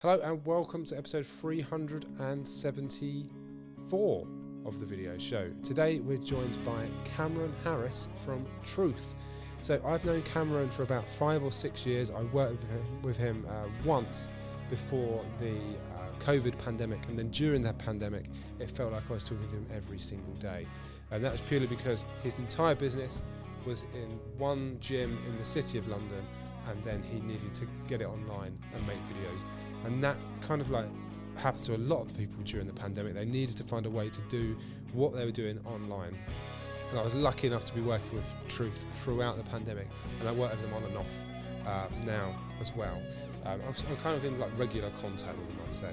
Hello and welcome to episode 374 of the video show. Today we're joined by Cameron Harris from Truth. So I've known Cameron for about 5 or 6 years. I worked with him once before the COVID pandemic, and then during that pandemic it felt like I was talking to him every single day. And that was purely because his entire business was in one gym in the city of London, and then he needed to get it online and make videos. And that kind of like happened to a lot of people during the pandemic. They needed to find a way to do what they were doing online. And I was lucky enough to be working with Truth throughout the pandemic, and I work with them on and off now as well. I'm kind of in like regular contact with them, I'd say.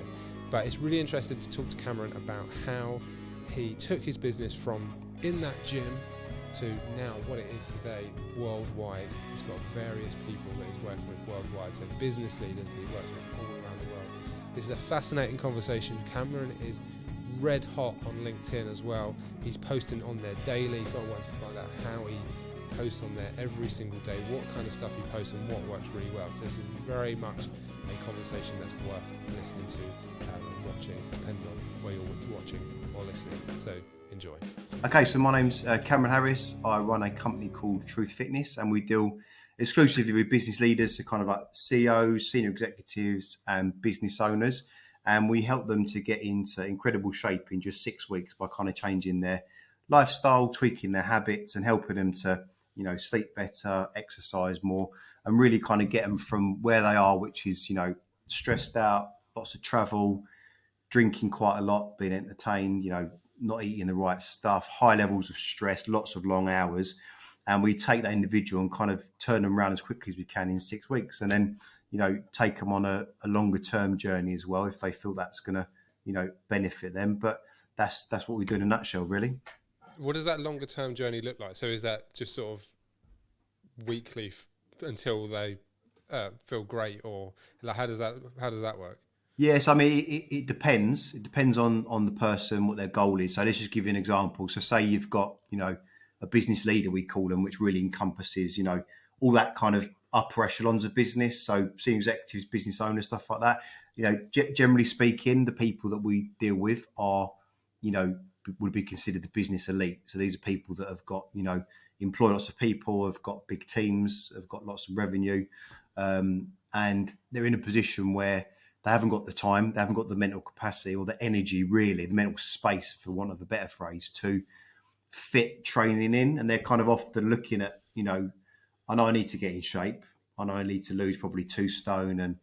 But it's really interesting to talk to Cameron about how he took his business from in that gym to now what it is today worldwide. He's got various people that he's working with worldwide, so business leaders he works with all around the world. This is a fascinating conversation. Cameron is red hot on LinkedIn as well. He's posting on there daily, so I want to find out how he posts on there every single day, what kind of stuff he posts and what works really well. So this is very much a conversation that's worth listening to and watching, depending on where you're watching or listening. So enjoy. Okay, so my name's Cameron Harris. I run a company called Truth Fitness, and we deal exclusively with business leaders, so kind of like CEOs, senior executives, and business owners. And we help them to get into incredible shape in just 6 weeks by kind of changing their lifestyle, tweaking their habits, and helping them to, sleep better, exercise more, and really kind of get them from where they are, which is, stressed out, lots of travel, drinking quite a lot, being entertained, not eating the right stuff, high levels of stress, lots of long hours. And we take that individual and kind of turn them around as quickly as we can in 6 weeks. And then, take them on a longer term journey as well, if they feel that's going to, benefit them. But that's what we do in a nutshell, really. What does that longer term journey look like? So is that just sort of weekly until they feel great, or like how does that work? Yes, I mean, it depends. It depends on the person, what their goal is. So let's just give you an example. So say you've got, a business leader, we call them, which really encompasses, all that kind of upper echelons of business. So senior executives, business owners, stuff like that. Generally speaking, the people that we deal with are, would be considered the business elite. So these are people that have got, employ lots of people, have got big teams, have got lots of revenue. And they're in a position where they haven't got the time, they haven't got the mental capacity or the energy, really, the mental space, for want of a better phrase, to fit training in. And they're kind of often looking at, I know I need to get in shape. I know I need to lose probably 2 stone and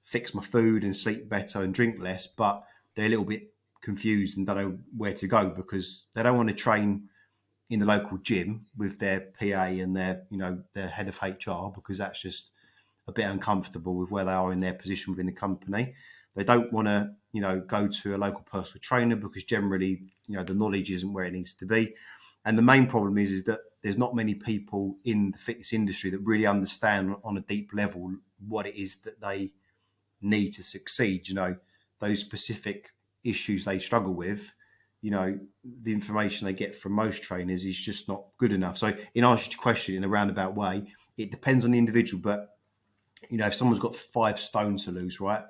fix my food and sleep better and drink less. But they're a little bit confused and don't know where to go, because they don't want to train in the local gym with their PA and their head of HR, because that's just a bit uncomfortable with where they are in their position within the company. They don't want to, go to a local personal trainer, because generally, the knowledge isn't where it needs to be. And the main problem is that there's not many people in the fitness industry that really understand on a deep level what it is that they need to succeed. Those specific issues they struggle with, the information they get from most trainers is just not good enough. So in answer to your question in a roundabout way, it depends on the individual, but if someone's got 5 stone to lose, right,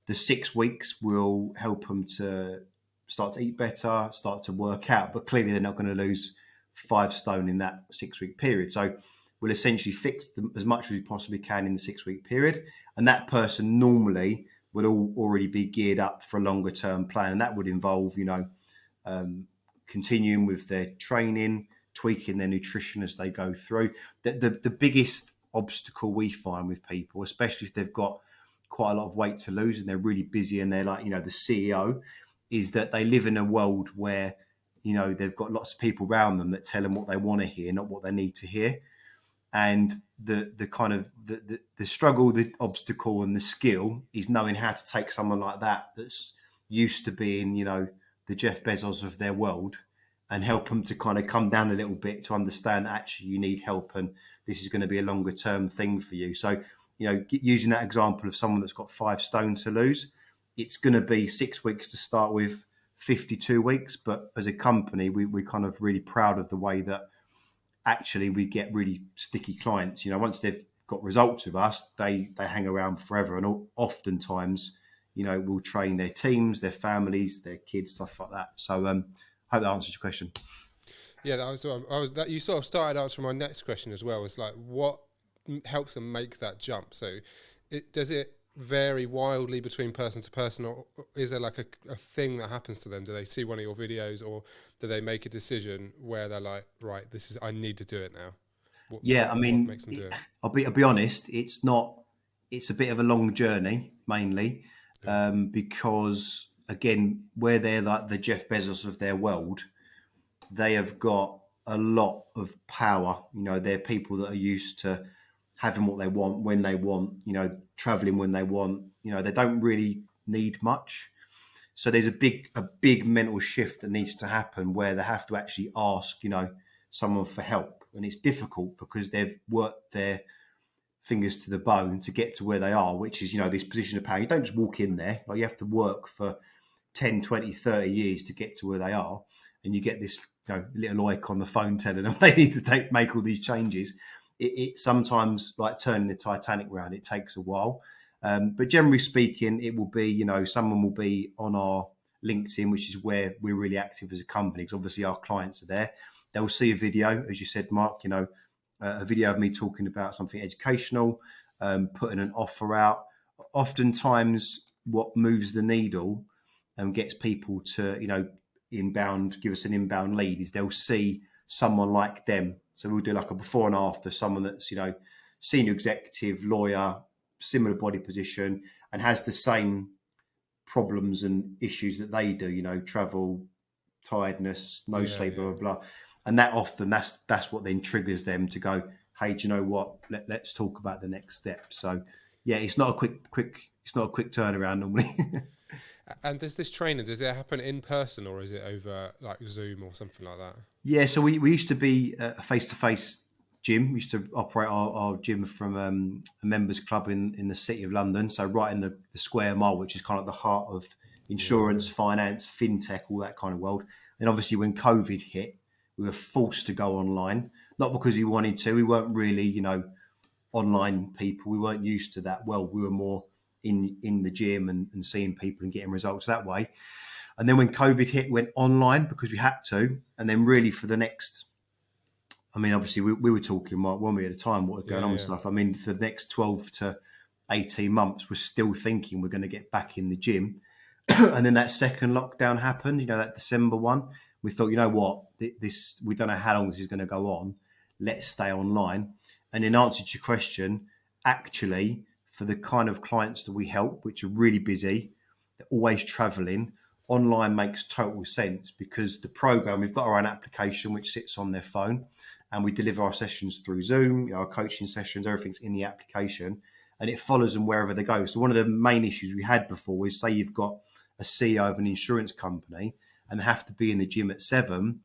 the 6 weeks will help them to start to eat better, start to work out. But clearly, they're not going to lose 5 stone in that 6 week period. So we'll essentially fix them as much as we possibly can in the 6 week period. And that person normally will already be geared up for a longer term plan. And that would involve, continuing with their training, tweaking their nutrition as they go through. The biggest obstacle we find with people, especially if they've got quite a lot of weight to lose and they're really busy and they're like, the CEO, is that they live in a world where, they've got lots of people around them that tell them what they want to hear, not what they need to hear. And the struggle, the obstacle and the skill is knowing how to take someone like that that's used to being, the Jeff Bezos of their world, and help them to kind of come down a little bit to understand actually you need help and this is going to be a longer term thing for you. So, using that example of someone that's got 5 stone to lose, it's going to be 6 weeks to start with, 52 weeks. But as a company, we're kind of really proud of the way that actually we get really sticky clients. Once they've got results with us, they hang around forever. And oftentimes will train their teams, their families, their kids, stuff like that. So hope that answers your question. Yeah, that you sort of started answering my next question as well. It's like, what helps them make that jump? So does it vary wildly between person to person, or is there like a thing that happens to them? Do they see one of your videos, or do they make a decision where they're like, right, I need to do it now? What makes them do it? I'll be honest, it's a bit of a long journey, mainly, because again, where they're like the Jeff Bezos of their world, they have got a lot of power. They're people that are used to having what they want when they want, traveling when they want. They don't really need much. So there's a big mental shift that needs to happen where they have to actually ask, someone for help. And it's difficult because they've worked their fingers to the bone to get to where they are, which is, this position of power. You don't just walk in there. Like, you have to work for 10, 20, 30 years to get to where they are. And you get this little oik on the phone telling them they need to make all these changes. It sometimes, like turning the Titanic round, it takes a while. But generally speaking, it will be, someone will be on our LinkedIn, which is where we're really active as a company, because obviously our clients are there. They'll see a video, as you said, Mark, a video of me talking about something educational, putting an offer out. Oftentimes what moves the needle and gets people to, give us an inbound lead is they'll see someone like them. So we'll do like a before and after, someone that's, senior executive, lawyer, similar body position, and has the same problems and issues that they do, travel, tiredness, no sleep, blah, blah, blah. And that often, that's what then triggers them to go, hey, do you know what? Let's talk about the next step. So yeah, it's not a quick turnaround normally. And does it happen in person, or is it over like Zoom or something like that? Yeah, so we used to be a face-to-face gym. We used to operate our gym from a members club in the city of London, so right in the square mile, which is kind of the heart of insurance, finance, fintech, all that kind of world. And obviously when COVID hit, we were forced to go online, not because we wanted to. We weren't really, online people. We weren't used to that world. We were more in the gym and seeing people and getting results that way. And then when COVID hit, went online because we had to. And then really for the next, obviously we were talking, Mark, weren't we, at the time, what was going on and stuff. For the next 12 to 18 months, we're still thinking we're going to get back in the gym. And then that second lockdown happened, that December one. We thought, you know what, we don't know how long this is going to go on. Let's stay online. And in answer to your question, actually, for the kind of clients that we help, which are really busy, they're always traveling, online makes total sense because the program, we've got our own application which sits on their phone, and we deliver our sessions through Zoom, our coaching sessions, everything's in the application, and it follows them wherever they go. So one of the main issues we had before is, say you've got a CEO of an insurance company and they have to be in the gym at 7,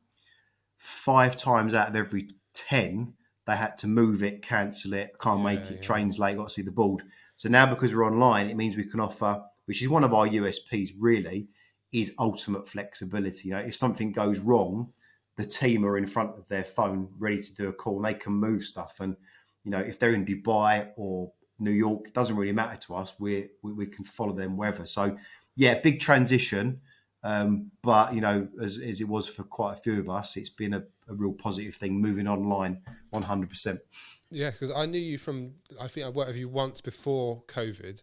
5 times out of every 10, they had to move it, cancel it, can't make it, trains late, got to see the board. So now because we're online, it means we can offer, which is one of our USPs really, is ultimate flexibility. If something goes wrong, the team are in front of their phone ready to do a call, and they can move stuff. And, if they're in Dubai or New York, it doesn't really matter to us. We can follow them wherever. So yeah, big transition. But, as it was for quite a few of us, it's been a real positive thing moving online 100%. Yeah, because I knew you I think I worked with you once before COVID.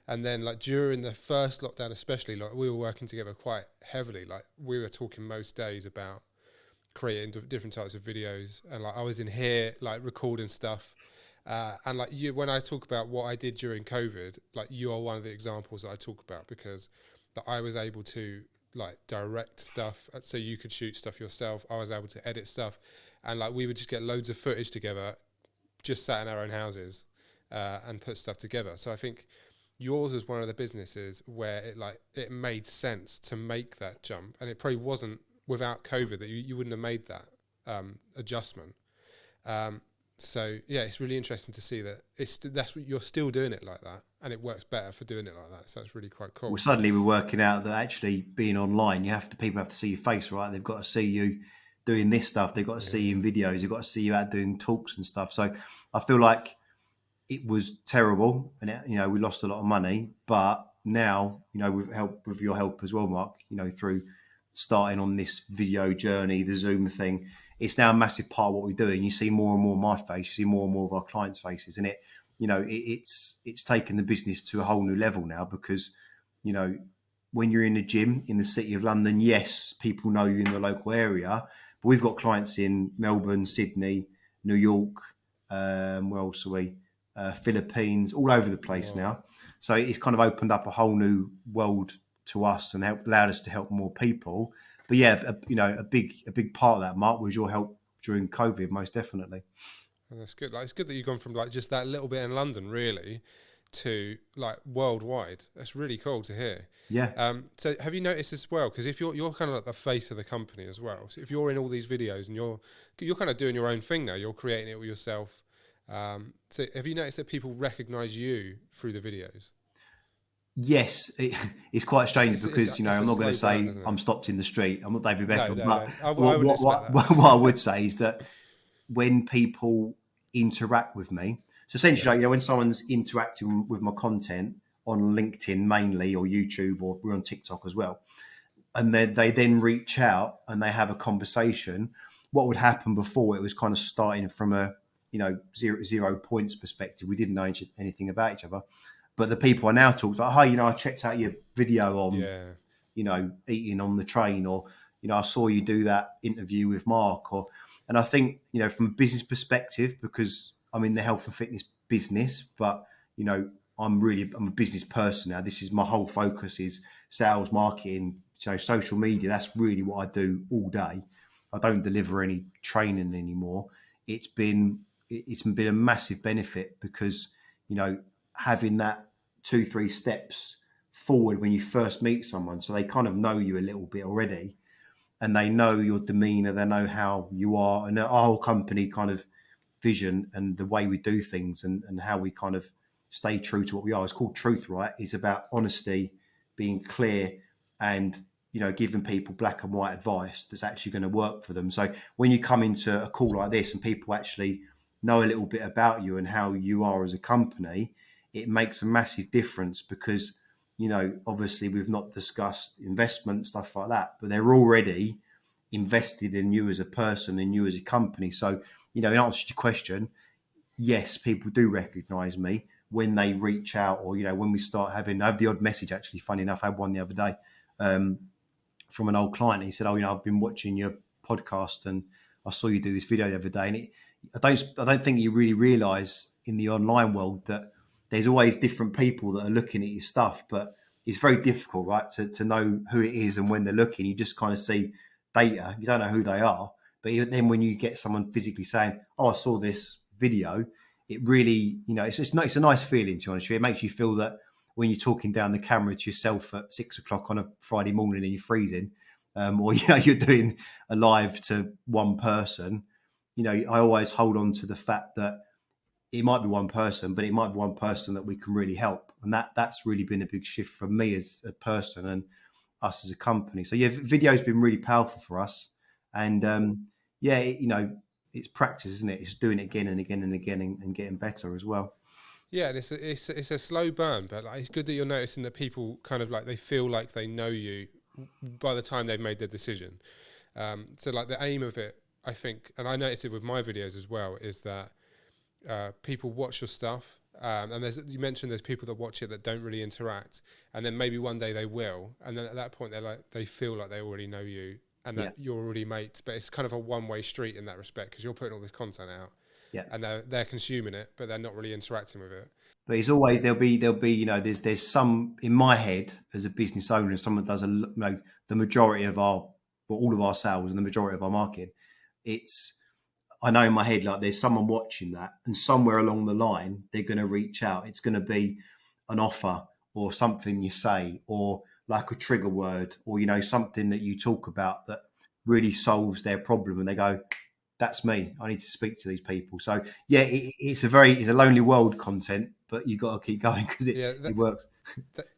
And then like during the first lockdown, especially, like we were working together quite heavily. Like we were talking most days about creating different types of videos. And like I was in here, like recording stuff. And like when I talk about what I did during COVID, like you are one of the examples that I talk about, because that I was able to like direct stuff so you could shoot stuff yourself. I was able to edit stuff, and like we would just get loads of footage together, just sat in our own houses and put stuff together. So I think yours is one of the businesses where it made sense to make that jump, and it probably wasn't without COVID that you wouldn't have made that adjustment. So yeah, it's really interesting to see that that's what you're still doing it like that, and it works better for doing it like that. So it's really quite cool. Well, suddenly we're working out that actually being online, people have to see your face, right? They've got to see you doing this stuff. They've got to see you in videos. They've got to see you out doing talks and stuff. So I feel like it was terrible, and we lost a lot of money, but now, with your help as well, Mark, through starting on this video journey, the Zoom thing, it's now a massive part of what we do. And you see more and more of my face, you see more and more of our clients' faces, and it's taken the business to a whole new level now because, when you're in the gym in the city of London, yes, people know you in the local area, but we've got clients in Melbourne, Sydney, New York, where else are we? Philippines, all over the place now. So it's kind of opened up a whole new world to us and allowed us to help more people. But yeah, a big part of that, Mark, was your help during COVID, most definitely. And that's good. Like, it's good that you've gone from like just that little bit in London, really, to like worldwide. That's really cool to hear. Yeah. So have you noticed as well? Because if you're kind of like the face of the company as well. So if you're in all these videos and you're kind of doing your own thing now, you're creating it yourself. So have you noticed that people recognise you through the videos? Yes, it's quite strange because I'm not going to say burn, I'm stopped in the street. I'm not David Beckham, No. What I would say is that when people interact with me, so essentially, when someone's interacting with my content on LinkedIn mainly or YouTube, or we're on TikTok as well, and they then reach out and they have a conversation. What would happen before, it was kind of starting from a 0 points perspective. We didn't know anything about each other. But the people I now talk to, like, hi, I checked out your video on, eating on the train, or, I saw you do that interview with Mark, and I think, from a business perspective, because I'm in the health and fitness business, but, I'm a business person now. This is my whole focus is sales, marketing, social media. That's really what I do all day. I don't deliver any training anymore. It's been a massive benefit because, having that 2-3 steps forward when you first meet someone, so they kind of know you a little bit already, and they know your demeanor, they know how you are, and our whole company kind of vision and the way we do things and how we kind of stay true to what we are. It's called Truth, right? It's about honesty, being clear, and giving people black and white advice that's actually going to work for them. So when you come into a call like this and people actually know a little bit about you and how you are as a company, it makes a massive difference because, obviously we've not discussed investment, stuff like that, but they're already invested in you as a person and you as a company. So, in answer to your question, yes, people do recognize me when they reach out, or, when we start I have the odd message. Actually, funny enough, I had one the other day from an old client. He said, I've been watching your podcast and I saw you do this video the other day. And I don't think you really realize in the online world that there's always different people that are looking at your stuff, but it's very difficult, right, to know who it is and when they're looking. You just kind of see data. You don't know who they are. But then when you get someone physically saying, I saw this video, it really, it's a nice feeling, to be honest with you. It makes you feel that when you're talking down the camera to yourself at 6 o'clock on a Friday morning and you're freezing, or, you're doing a live to one person, I always hold on to the fact that it might be one person, but it might be one person that we can really help. And that's really been a big shift for me as a person and us as a company. So yeah, video's been really powerful for us. And it's practice, isn't it? It's doing it again and again and again and getting better as well. Yeah, and it's a slow burn, but it's good that you're noticing that people kind of they feel like they know you by the time they've made their decision. So the aim of it, I think, and I notice it with my videos as well, is that people watch your stuff, and you mentioned there's people that watch it that don't really interact, and then maybe one day they will, and then at that point they feel like they already know you and that you're already mates. But it's kind of a one-way street in that respect because you're putting all this content out, and they're consuming it, but they're not really interacting with it. But it's always there'll be there's some in my head as a business owner, someone does the majority of all of our sales and the majority of our marketing. I know in my head, there's someone watching that, and somewhere along the line, they're going to reach out. It's going to be an offer or something you say, or like a trigger word, or, something that you talk about that really solves their problem. And they go, that's me. I need to speak to these people. So yeah, it's a lonely world content, but you got to keep going because it works.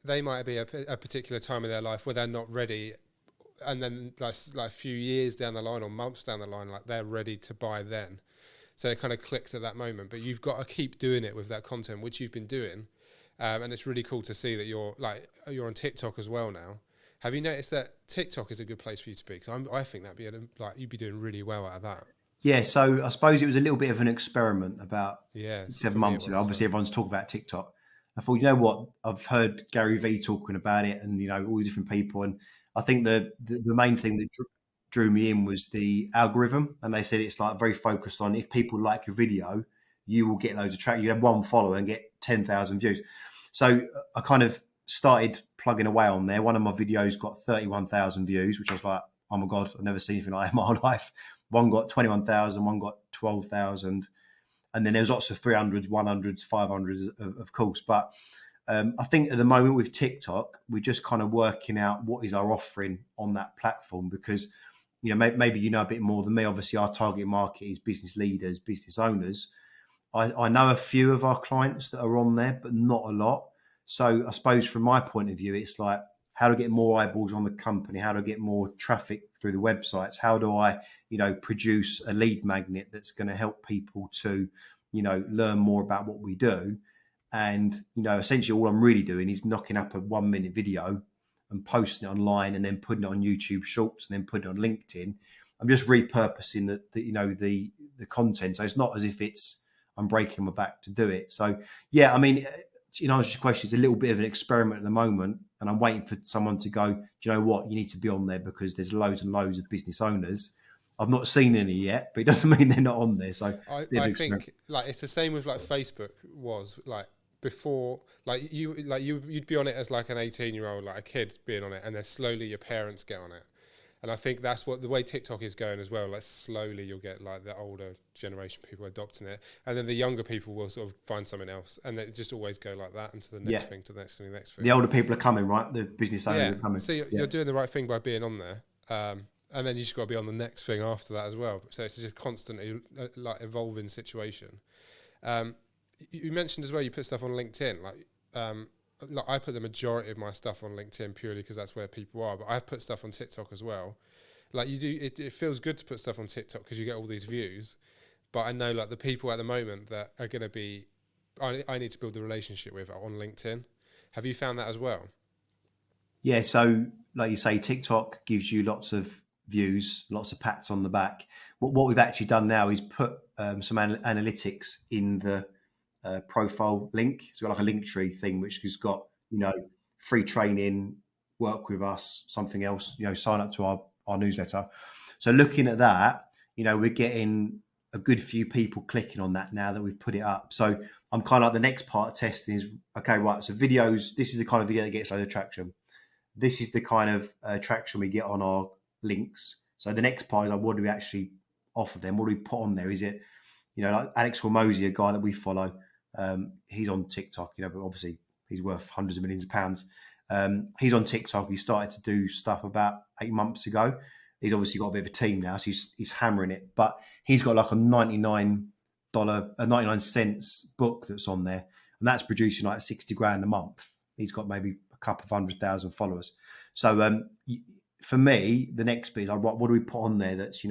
They might be a particular time of their life where they're not ready. And then like a few years down the line or months down the line, they're ready to buy then. So it kind of clicks at that moment. But you've got to keep doing it with that content, which you've been doing. And it's really cool to see that you're on TikTok as well now. Have you noticed that TikTok is a good place for you to be? Because I think that'd be you'd be doing really well out of that. Yeah, so I suppose it was a little bit of an experiment about Yeah, 7 months ago. Obviously, everyone's talking about TikTok. I thought, you know what? I've heard Gary Vee talking about it, and all the different people. And I think the main thing that drew me in was the algorithm. And they said it's like very focused on, if people like your video, you will get loads of traction. You have one follower and get 10,000 views. So I kind of started plugging away on there. One of my videos got 31,000 views, which I was like, oh my God, I've never seen anything like that in my whole life. One got 21,000, one got 12,000. And then there's lots of 300s, 100s, 500s, of course. But I think at the moment with TikTok, we're just kind of working out what is our offering on that platform, because, maybe a bit more than me. Obviously, our target market is business leaders, business owners. I know a few of our clients that are on there, but not a lot. So I suppose from my point of view, it's like, how to get more eyeballs on the company, how to get more traffic through the websites, how do I, produce a lead magnet that's going to help people to, learn more about what we do. And, essentially all I'm really doing is knocking up a 1 minute video and posting it online, and then putting it on YouTube Shorts, and then putting it on LinkedIn. I'm just repurposing the content. So it's not as if I'm breaking my back to do it. So yeah, I mean, answer your question, it's a little bit of an experiment at the moment, and I'm waiting for someone to go, do you know what, you need to be on there, because there's loads and loads of business owners. I've not seen any yet, but it doesn't mean they're not on there. So I think it's the same with Facebook was before, you'd be on it as an 18-year-old, a kid being on it, and then slowly your parents get on it. And I think that's the way TikTok is going as well. Slowly you'll get the older generation people adopting it, and then the younger people will sort of find something else, and it just always go like that into the next thing, to the next thing, the next thing. The older people are coming, right? The business owners are coming. So you're doing the right thing by being on there, and then you just got to be on the next thing after that as well. So it's just a constantly evolving situation. You mentioned as well you put stuff on LinkedIn. I put the majority of my stuff on LinkedIn purely because that's where people are, but I've put stuff on TikTok as well. You do, it feels good to put stuff on TikTok because you get all these views, but I know the people at the moment that are going to be, I need to build the relationship with on LinkedIn. Have you found that as well? Yeah, so like you say, TikTok gives you lots of views, lots of pats on the back. What we've actually done now is put some analytics in the profile link. It's got a link tree thing, which has got, free training, work with us, something else, sign up to our newsletter. So looking at that, we're getting a good few people clicking on that now that we've put it up. So I'm kind of the next part of testing is, okay, right, so videos, this is the kind of video that gets loads of traction. This is the kind of traction we get on our links. So the next part is what do we actually offer them? What do we put on there? Is it, Alex Hormozy, a guy that we follow, he's on TikTok, but obviously he's worth hundreds of millions of pounds. He's on TikTok. He started to do stuff about 8 months ago. He's obviously got a bit of a team now, so he's hammering it. But he's got a $99 book that's on there, and that's producing $60,000 a month. He's got maybe a couple of 100,000 followers. So for me, the next bit is what do we put on there that's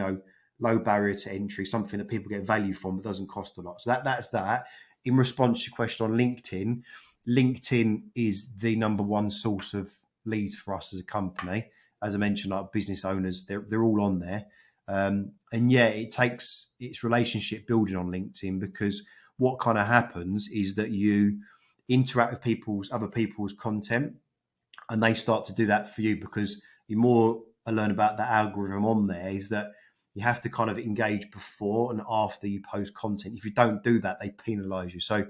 low barrier to entry, something that people get value from that doesn't cost a lot. So that's that. In response to your question on LinkedIn, LinkedIn is the number one source of leads for us as a company. As I mentioned, business owners, they're all on there. And yeah, it takes its relationship building on LinkedIn, because what kind of happens is that you interact with other people's content, and they start to do that for you, because the more I learn about the algorithm on there is that you have to kind of engage before and after you post content. If you don't do that, they penalize you. So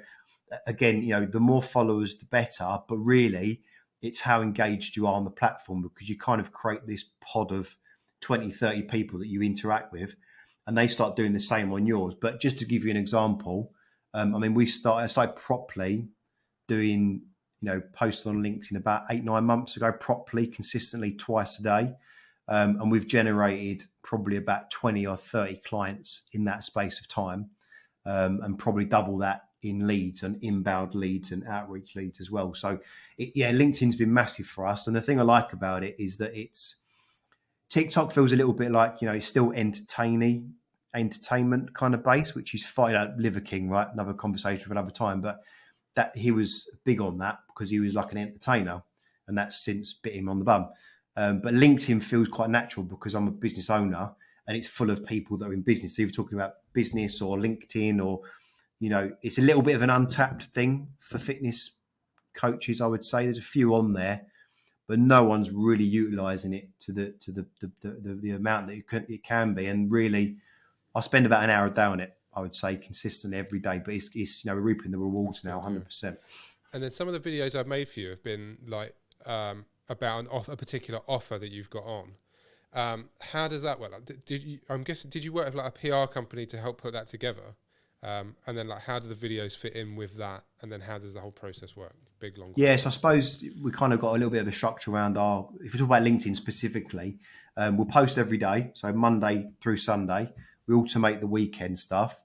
again, the more followers, the better, but really it's how engaged you are on the platform, because you kind of create this pod of 20, 30 people that you interact with, and they start doing the same on yours. But just to give you an example, I started properly doing, posts on LinkedIn about 8-9 months ago, properly, consistently, twice a day. And we've generated probably about 20 or 30 clients in that space of time, and probably double that in leads and inbound leads and outreach leads as well. So LinkedIn's been massive for us. And the thing I like about it is that TikTok feels a little bit like, it's still entertainment kind of base, which is fine. Liver King, right? Another conversation for another time. But that he was big on that because he was like an entertainer, and that's since bit him on the bum. But LinkedIn feels quite natural because I'm a business owner and it's full of people that are in business. So if you're talking about business or LinkedIn, or, you know, it's a little bit of an untapped thing for fitness coaches, I would say. There's a few on there, but no one's really utilising it to the amount that it can be. And really, I spend about an hour a day on it, I would say, consistently every day. But it's you know, we're reaping the rewards now, 100%. And then some of the videos I've made for you have been like about a particular offer that you've got on. How does that work? Like, did you work with like a PR company to help put that together? And then like, how do the videos fit in with that? And then how does the whole process work? Big, long. Yes, I suppose we kind of got a little bit of a structure around if we talk about LinkedIn specifically, we'll post every day. So Monday through Sunday, we automate the weekend stuff.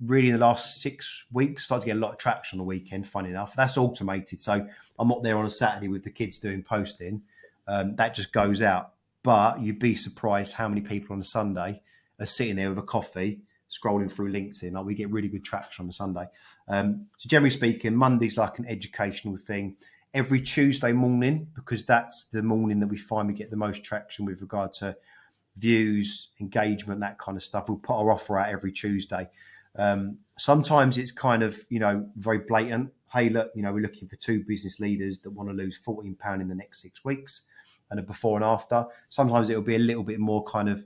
Really in the last 6 weeks, started to get a lot of traction on the weekend, funny enough. That's automated. So I'm not there on a Saturday with the kids doing posting. That just goes out. But you'd be surprised how many people on a Sunday are sitting there with a coffee, scrolling through LinkedIn. Like, we get really good traction on a Sunday. So generally speaking, Monday's like an educational thing. Every Tuesday morning, because that's the morning that we find we get the most traction with regard to views, engagement, that kind of stuff. We'll put our offer out every Tuesday. Sometimes it's kind of, you know, very blatant. Hey, look, you know, we're looking for 2 business leaders that want to lose £14 in the next 6 weeks, and a before and after. Sometimes it'll be a little bit more kind of,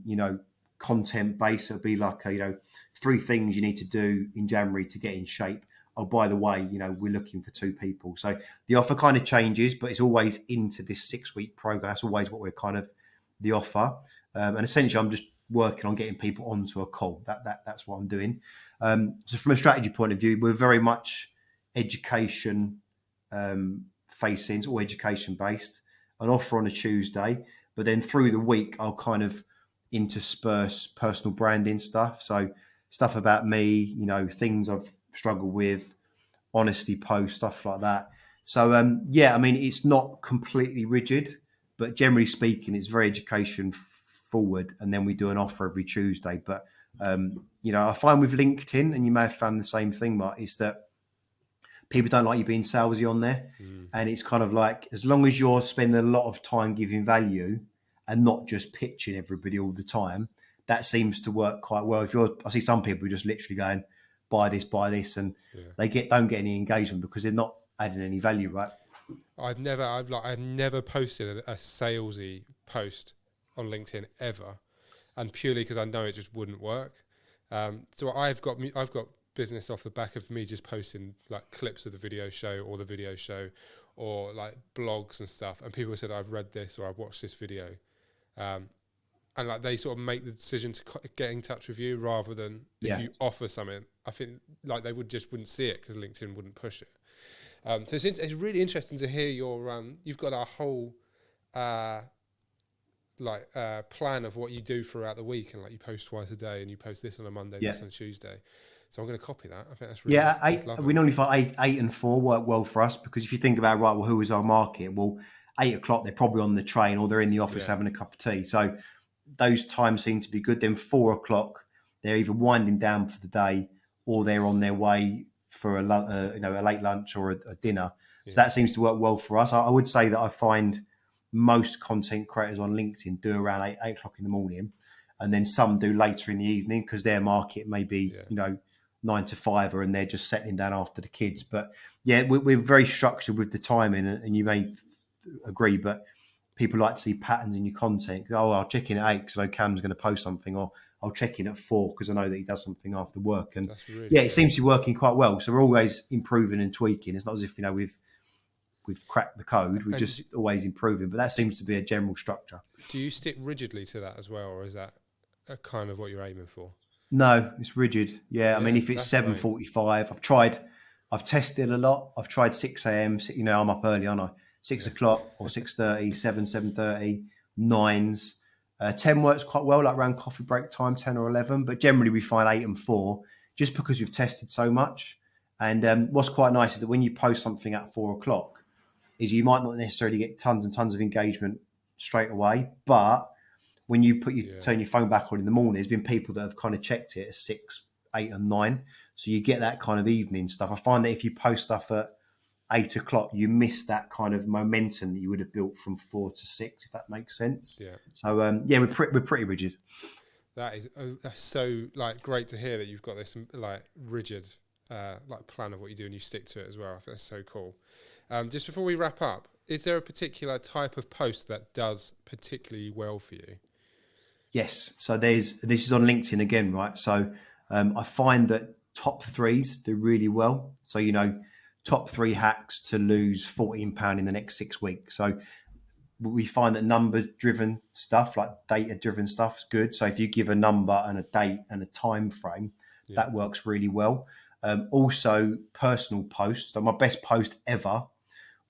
you know, content based. It'll be like, you know, 3 things you need to do in January to get in shape. Oh, by the way, you know, we're looking for 2 people. So the offer kind of changes, but it's always into this 6-week program. That's always what we're kind of the offer. And essentially, I'm just working on getting people onto a call. That's what I'm doing. So from a strategy point of view, we're very much education facing, it's all education based. An offer on a Tuesday, but then through the week, I'll kind of intersperse personal branding stuff. So stuff about me, you know, things I've struggled with, honesty posts, stuff like that. So yeah, I mean, it's not completely rigid, but generally speaking, it's very education forward. And then we do an offer every Tuesday. But you know, I find with LinkedIn, and you may have found the same thing, Mark, is that people don't like you being salesy on there. And it's kind of like, as long as you're spending a lot of time giving value and not just pitching everybody all the time, that seems to work quite well. I see some people just literally going, buy this, and they don't get any engagement because they're not adding any value, right? I've never posted a salesy post on LinkedIn ever, and purely because I know it just wouldn't work. So I've got business off the back of me just posting like clips of the video show or like blogs and stuff, and people said, I've read this or I've watched this video, and like they sort of make the decision to get in touch with you rather than if you offer something. I think like they wouldn't see it because LinkedIn wouldn't push it. So it's really interesting to hear your you've got a whole plan of what you do throughout the week, and like you post twice a day and you post this on a Monday, this on a Tuesday. So I'm going to copy that. I think that's really that's we normally find 8 and 4 work well for us, because if you think about, right, well, who is our market? Well, 8 o'clock, they're probably on the train or they're in the office having a cup of tea. So those times seem to be good. Then 4 o'clock, they're either winding down for the day or they're on their way for a late lunch or a dinner. So that seems to work well for us. I would say that I find most content creators on LinkedIn do around 8 o'clock in the morning, and then some do later in the evening because their market may be, 9 to 5, and they're just settling down after the kids. But yeah, we're very structured with the timing, and you may agree, but people like to see patterns in your content. Oh, I'll check in at 8 because I know Cam's going to post something, or I'll check in at 4 because I know that he does something after work. And it seems to be working quite well. So we're always improving and tweaking. It's not as if, we've cracked the code. We're just always improving. But that seems to be a general structure. Do you stick rigidly to that as well, or is that kind of what you're aiming for? No, it's rigid. Yeah, I mean, if it's 7:45, I've tested a lot. I've tried 6 a.m. I'm up early, aren't I? 6 o'clock or 6:30, 7:30, 9s. 10 works quite well, like around coffee break time, 10 or 11. But generally we find 8 and 4 just because we've tested so much. And what's quite nice is that when you post something at 4 o'clock, is you might not necessarily get tons and tons of engagement straight away, but when you turn your phone back on in the morning, there's been people that have kind of checked it at 6, 8 and 9. So you get that kind of evening stuff. I find that if you post stuff at 8 o'clock, you miss that kind of momentum that you would have built from 4 to 6, if that makes sense. Yeah. So yeah, we're pretty rigid. That is that's so like great to hear that you've got this like rigid like plan of what you do and you stick to it as well. I think that's so cool. Just before we wrap up, is there a particular type of post that does particularly well for you? Yes. So this is on LinkedIn again, right? So I find that top threes do really well. So, top 3 hacks to lose £14 in the next 6 weeks. So we find that number driven stuff, like data driven stuff, is good. So if you give a number and a date and a time frame, that works really well. Also personal posts. So my best post ever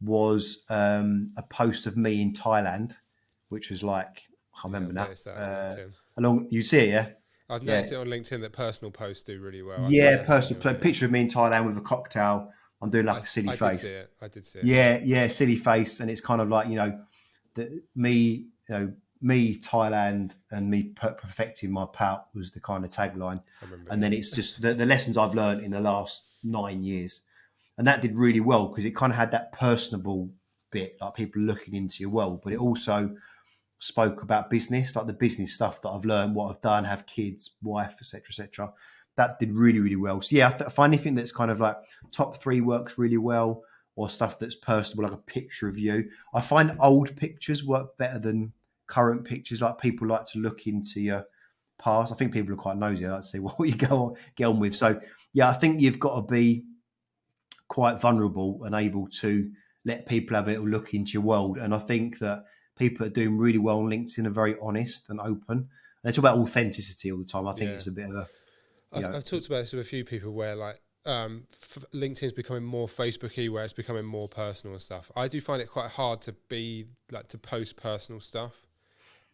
was a post of me in Thailand, which was like, I can't remember now. You see it, yeah? I've noticed it on LinkedIn that personal posts do really well. Yeah, personal picture of me in Thailand with a cocktail. I'm doing like a silly face. I did see it. Yeah, silly face, and it's kind of like me, Thailand, and me perfecting my pout was the kind of tagline. And then it's just the lessons I've learned in the last 9 years, and that did really well because it kind of had that personable bit, like people looking into your world, but it also spoke about business, like the business stuff that I've learned, what I've done, have kids, wife, etc., etc. That did really, really well. So yeah, I find anything that's kind of like top 3 works really well, or stuff that's personable, like a picture of you. I find old pictures work better than current pictures. Like people like to look into your past. I think people are quite nosy. I like to see what you get on with. So yeah, I think you've got to be quite vulnerable and able to let people have a little look into your world. And I think that people that are doing really well on LinkedIn are very honest and open. They talk about authenticity all the time. I think it's a bit of a... I've talked about this with a few people where like LinkedIn is becoming more Facebooky, where it's becoming more personal and stuff. I do find it quite hard to post personal stuff.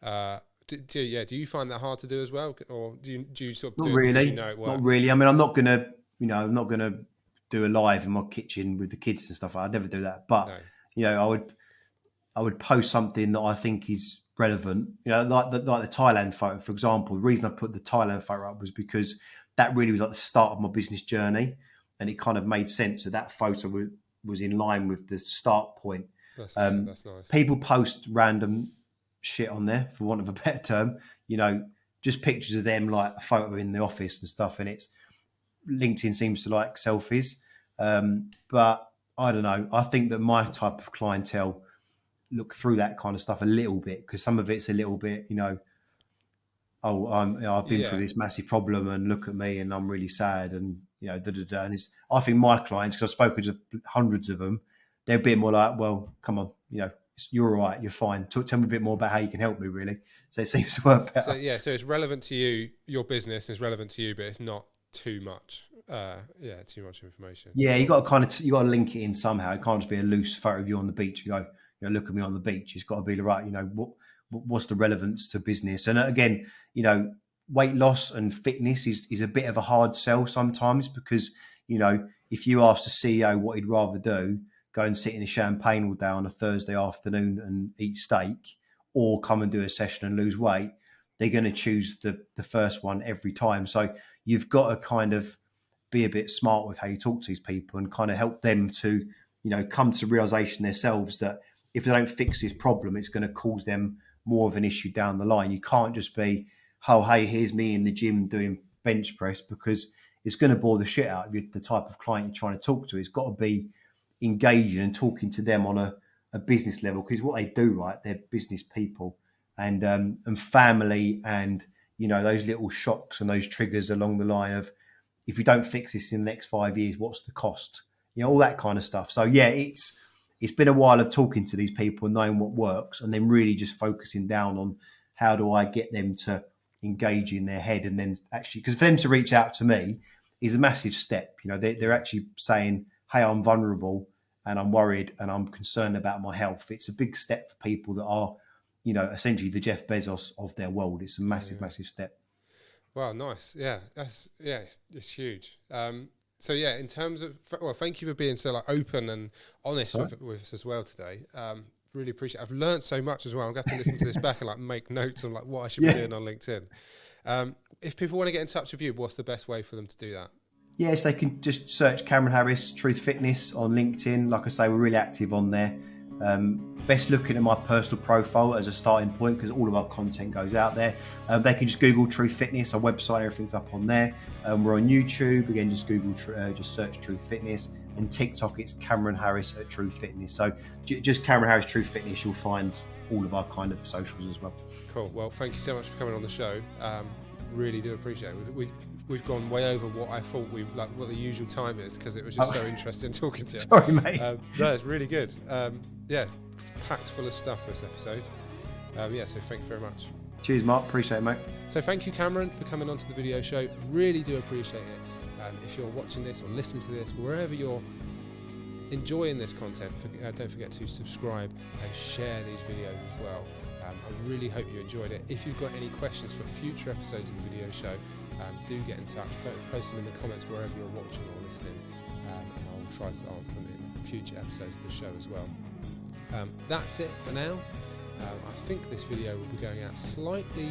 Do you find that hard to do as well, or do you sort of not do really? It because you know it works? Not really. I mean, I'm not gonna do a live in my kitchen with the kids and stuff. I'd never do that. But I would post something that I think is relevant. Like the Thailand photo, for example. The reason I put the Thailand photo up was because that really was like the start of my business journey, and it kind of made sense that that photo was in line with the start point. That's nice. People post random shit on there, for want of a better term, just pictures of them, like a photo in the office and stuff, and it's LinkedIn seems to like selfies. But I don't know. I think that my type of clientele look through that kind of stuff a little bit, because some of it's a little bit, I've been through this massive problem and look at me and I'm really sad and And I think my clients, because I've spoken to hundreds of them, they're a bit more like, well, come on, you're all right, you're fine. Tell me a bit more about how you can help me, really. So it seems to work better. So it's relevant to you, your business is relevant to you, but it's not too much. Too much information. Yeah, you got to link it in somehow. It can't just be a loose photo of you on the beach. You go, look at me on the beach. It's got to be right. What's the relevance to business? And again, weight loss and fitness is a bit of a hard sell sometimes, because if you ask the CEO what he'd rather do, go and sit in a champagne all day on a Thursday afternoon and eat steak, or come and do a session and lose weight, they're going to choose the first one every time. So you've got to kind of be a bit smart with how you talk to these people and kind of help them to, come to the realization themselves that if they don't fix this problem, it's going to cause them more of an issue down the line. You can't just be, oh, hey, here's me in the gym doing bench press, because it's going to bore the shit out of you. The type of client you're trying to talk to, it's got to be engaging and talking to them on a business level, because what they do, right, they're business people, and family, and those little shocks and those triggers along the line of, if you don't fix this in the next 5 years, what's the cost? All that kind of stuff. So yeah, it's been a while of talking to these people and knowing what works, and then really just focusing down on how do I get them to engage in their head, and then actually, because for them to reach out to me is a massive step. They're actually saying, hey, I'm vulnerable and I'm worried and I'm concerned about my health. It's a big step for people that are, essentially the Jeff Bezos of their world. It's a massive, massive step. Wow, nice. Yeah, it's huge. So yeah, in terms of, thank you for being so open and honest with us as well today. Really appreciate it. I've learned so much as well. I'm going to have to listen to this back and make notes on what I should be doing on LinkedIn. If people want to get in touch with you, what's the best way for them to do that? Yes, they can just search Cameron Harris Truth Fitness on LinkedIn. Like I say, we're really active on there. Best looking at my personal profile as a starting point because all of our content goes out there. They can just Google Truth Fitness, our website, everything's up on there. We're on YouTube, again, just Google, just search Truth Fitness, and TikTok, it's Cameron Harris at Truth Fitness. So just Cameron Harris Truth Fitness, you'll find all of our kind of socials as well. Cool. Well, thank you so much for coming on the show. Really do appreciate it. We've gone way over what I thought what the usual time is because it was just so interesting talking to you. Sorry, mate. No, it's really good. Yeah, packed full of stuff this episode. So thank you very much. Cheers, Mark. Appreciate it, mate. So thank you, Cameron, for coming onto the video show. Really do appreciate it. If you're watching this or listening to this, wherever you're enjoying this content, don't forget to subscribe and share these videos as well. I really hope you enjoyed it. If you've got any questions for future episodes of the video show, do get in touch. Post them in the comments wherever you're watching or listening, and I'll try to answer them in future episodes of the show as well. That's it for now. I think this video will be going out slightly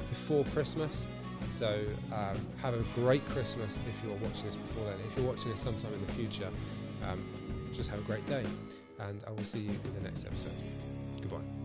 before Christmas, so have a great Christmas if you're watching this before then. If you're watching this sometime in the future, just have a great day, and I will see you in the next episode. Goodbye.